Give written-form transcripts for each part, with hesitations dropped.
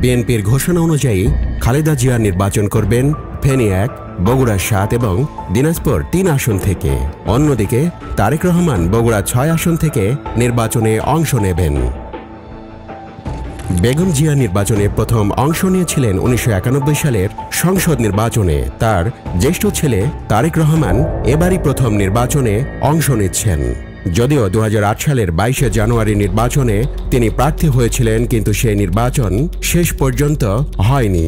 বিএনপির ঘোষণা অনুযায়ী খালেদা জিয়া নির্বাচন করবেন ফেনী 1, বগুড়া 7 এবং দিনাজপুর 3 আসন থেকে। অন্যদিকে তারেক রহমান বগুড়া 6 আসন থেকে নির্বাচনে অংশ নেবেন। বেগম জিয়া নির্বাচনে প্রথম অংশ নিয়েছিলেন 1991 সালের সংসদ নির্বাচনে। তার জ্যেষ্ঠ ছেলে তারেক রহমান এবারই প্রথম নির্বাচনে অংশ নিচ্ছেন। যদিও 2008 সালের 22 জানুয়ারি নির্বাচনে তিনি প্রার্থী হয়েছিলেন, কিন্তু সেই নির্বাচন শেষ পর্যন্ত হয়নি।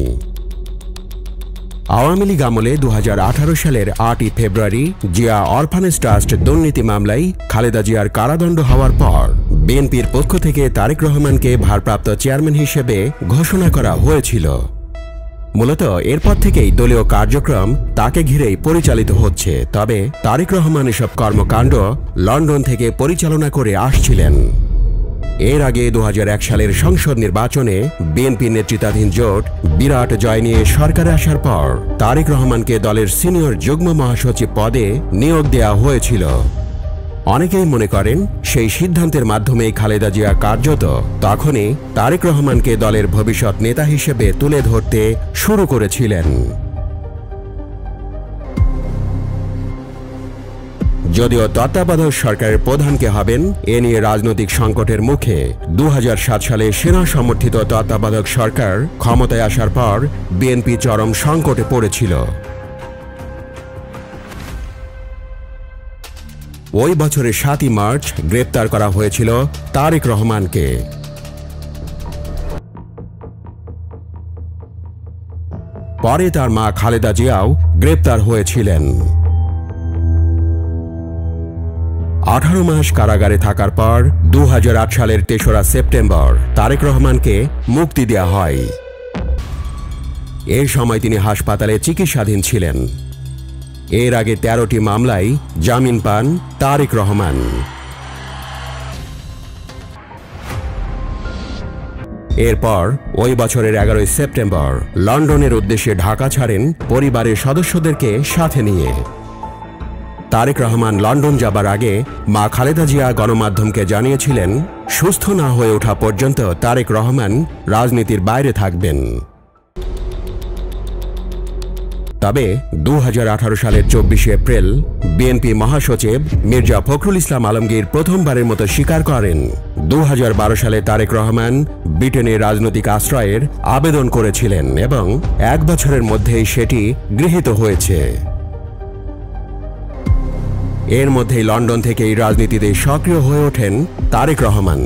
আওয়ামী লীগ আমলে 2018 সালের 8 ফেব্রুয়ারি জিয়া অরফানেজ ট্রাস্ট দুর্নীতি মামলায় খালেদা জিয়ার কারাদণ্ড হওয়ার পর বিএনপির পক্ষ থেকে তারেক রহমানকে ভারপ্রাপ্ত চেয়ারম্যান হিসেবে ঘোষণা করা হয়েছিল। মূলত এরপর থেকেই দলীয় কার্যক্রম তাকে ঘিরেই পরিচালিত হচ্ছে। তবে তারেক রহমান এসব কর্মকাণ্ড লন্ডন থেকে পরিচালনা করে আসছিলেন। এর আগে 2001 সালের সংসদ নির্বাচনে বিএনপি নেতৃত্বাধীন জোট বিরাট জয় নিয়ে সরকারে আসার পর তারেক রহমানকে দলের সিনিয়র যুগ্ম মহাসচিব পদে নিয়োগ দেওয়া হয়েছিল। অনেকেই মনে করেন সেই সিদ্ধান্তের মাধ্যমেই খালেদা জিয়া কার্যত তখনই তারেক রহমানকে দলের ভবিষ্যৎ নেতা হিসেবে তুলে ধরতে শুরু করেছিলেন। যদিও তত্ত্বাবধায়ক সরকারের প্রধান কে হবেন এ নিয়ে রাজনৈতিক সংকটের মুখে 2007 সালে সেনা সমর্থিত তত্ত্বাবধায়ক সরকার ক্ষমতায় আসার পর বিএনপি চরম সংকটে পড়েছিল। ওই বছরের 7 মার্চ গ্রেপ্তার করা হয়েছিল তারেক রহমানকে। পরে তার মা খালেদা জিয়াও গ্রেপ্তার হয়েছিলেন। 18 মাস কারাগারে থাকার পর 2008 সালের 3রা সেপ্টেম্বর তারেক রহমানকে মুক্তি দেওয়া হয়। এই সময় তিনি হাসপাতালে চিকিৎসাধীন ছিলেন। এর আগে 13টি মামলায় জামিন পান তারেক রহমান। এরপর ওই বছরের 11 সেপ্টেম্বর লন্ডনের উদ্দেশ্যে ঢাকা ছাড়েন পরিবারের সদস্যদেরকে সাথে নিয়ে। তারেক রহমান লন্ডন যাবার আগে মা খালেদা জিয়া গণমাধ্যমকে জানিয়েছিলেন, সুস্থ না হয়ে ওঠা পর্যন্ত তারেক রহমান রাজনীতির বাইরে থাকবেন। তবে 2018 সালের 24 এপ্রিল বিএনপি মহাসচিব মির্জা ফখরুল ইসলাম আলমগীর প্রথমবারের মতো স্বীকার করেন 2012 সালে তারেক রহমান ব্রিটেনে রাজনৈতিক আশ্রয়ের আবেদন করেছিলেন এবং 1 বছরের মধ্যেই সেটি গৃহীত হয়েছে। এর মধ্যেই লন্ডন থেকেই রাজনীতিতে সক্রিয় হয়ে ওঠেন তারেক রহমান।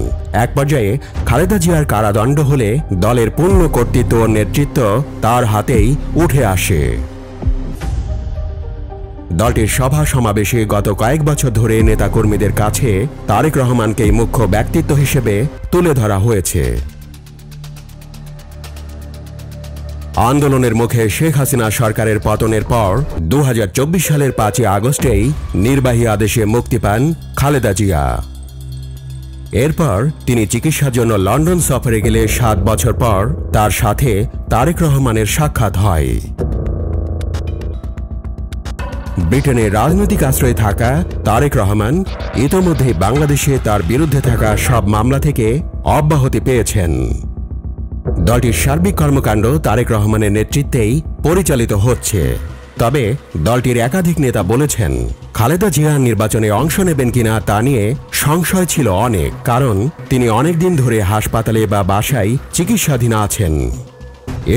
এক পর্যায়ে খালেদা জিয়ার কারাদণ্ড হলে দলের পূর্ণ কর্তৃত্ব ও নেতৃত্ব তার হাতেই উঠে আসে। দলটির সভা সমাবেশে গত কয়েক বছর ধরে নেতাকর্মীদের কাছে তারেক রহমানকেই মুখ্য ব্যক্তিত্ব হিসেবে তুলে ধরা হয়েছে। আন্দোলনের মুখে শেখ হাসিনা সরকারের পতনের পর 2024 সালের 5 আগস্টেই নির্বাহী আদেশে মুক্তি পান খালেদা জিয়া। এরপর তিনি চিকিৎসার জন্য লন্ডন সফরে গেলে 7 বছর পর তার সাথে তারেক রহমানের সাক্ষাৎ হয়। ব্রিটেনে রাজনৈতিক আশ্রয়ে থাকা তারেক রহমান ইতোমধ্যে বাংলাদেশে তার বিরুদ্ধে থাকা সব মামলা থেকে অব্যাহতি পেয়েছেন। দলটির সার্বিক কর্মকাণ্ড তারেক রহমানের নেতৃত্বেই পরিচালিত হচ্ছে। তবে দলটির একাধিক নেতা বলেছেন, খালেদা জিয়া নির্বাচনে অংশ নেবেন কিনা তা নিয়ে সংশয় ছিল অনেক, কারণ তিনি অনেকদিন ধরে হাসপাতালে বা বাসায় চিকিৎসাধীন আছেন।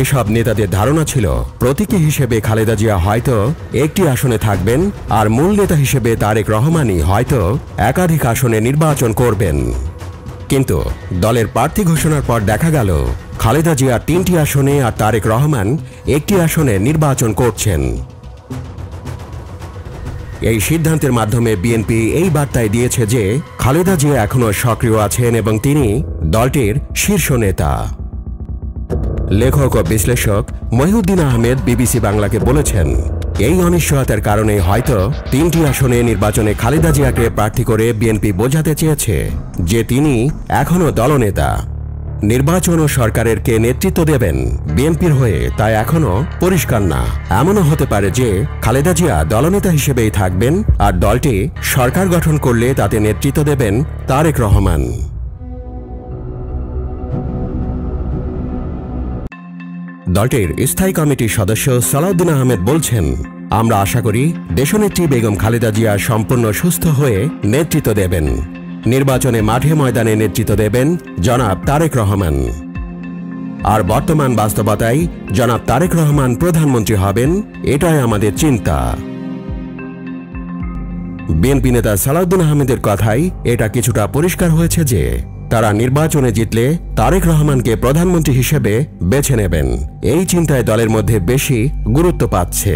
এসব নেতাদের ধারণা ছিল প্রতীকী হিসেবে খালেদা জিয়া হয়তো একটি আসনে থাকবেন আর মূল নেতা হিসেবে তারেক রহমানই হয়তো একাধিক আসনে নির্বাচন করবেন। কিন্তু দলের প্রার্থী ঘোষণার পর দেখা গেল খালেদা জিয়া 3টি আসনে আর তারেক রহমান একটি আসনে নির্বাচন করছেন। এই সিদ্ধান্তের মাধ্যমে বিএনপি এই বার্তায় দিয়েছে যে খালেদা জিয়া এখনো সক্রিয় আছেন এবং তিনি দলটির শীর্ষ নেতা। লেখক ও বিশ্লেষক মহিউদ্দিন আহমেদ বিবিসি বাংলাকে বলেছেন, এই অনিশ্চয়তার কারণে হয়তো 3টি আসনে নির্বাচনে খালেদা জিয়াকে প্রার্থী করে বিএনপি বোঝাতে চেয়েছে যে তিনি এখনো দলনেতা। নির্বাচন ও সরকারের কে নেতৃত্ব দেবেন বিএনপির হয়ে তা এখনো পরিষ্কার না। এমনও হতে পারে যে খালেদা জিয়া দলনেতা হিসেবেই থাকবেন আর দলটি সরকার গঠন করলে তাতে নেতৃত্ব দেবেন তারেক রহমান। দলটির স্থায়ী কমিটির সদস্য সালাউদ্দিন আহমেদ বলছেন, আমরা আশা করি দেশনেত্রী বেগম খালেদা জিয়া সম্পূর্ণ সুস্থ হয়ে নেতৃত্ব দেবেন। নির্বাচনে মাঠে ময়দানে নেতৃত্ব দেবেন জনাব তারেক রহমান। আর বর্তমান বাস্তবতায় জনাব তারেক রহমান প্রধানমন্ত্রী হবেন, এটাই আমাদের চিন্তা। বিএনপি নেতা সালাউদ্দিন আহমেদের কথায় এটা কিছুটা পরিষ্কার হয়েছে যে তারা নির্বাচনে জিতলে তারেক রহমানকে প্রধানমন্ত্রী হিসেবে বেছে নেবেন। এই চিন্তায় দলের মধ্যে বেশি গুরুত্ব পাচ্ছে।